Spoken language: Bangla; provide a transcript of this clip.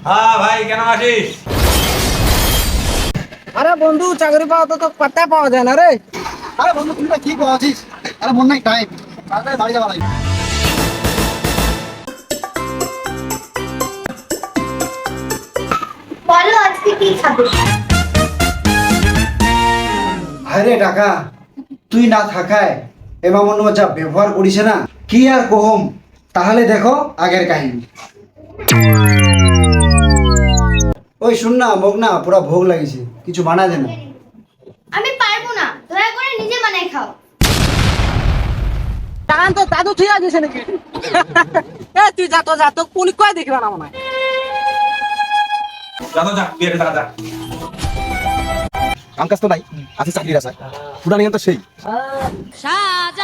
হ্যাঁ ভাই, কেন আসিস? আরে বন্ধু, চাকরি পাওয়া তো পাত্তা পাওয়া যায় না রে। আরে বন্ধু, তুই কি বলছিস? আরে মন নাই টাইম, তাড়াতাড়ি বাড়ি যাওয়া লাগবে। বলো আজকে কি খাবে? আরে টাকা, তুই না থাকায় এমন যা ব্যবহার করিস না, কি আর কহম। তাহলে দেখো আগের কাহিনী। ওই শুন না, মোক না পুরা ভোগ লাগিছে, কিছু বানা দে না। আমি পারবো না, দয়া করে নিজে বানাই খাও। টাকান তো দাদু ঠিক আছে নাকি? তুই যা তো পুলি কয় দেখবা না মনে হয়। যা তো যা, বিয়ের টাকা যা। কাম কাজ তো নাই, আছে চাকরির আশা। পুরা নিয়ম তো সেই। সাজা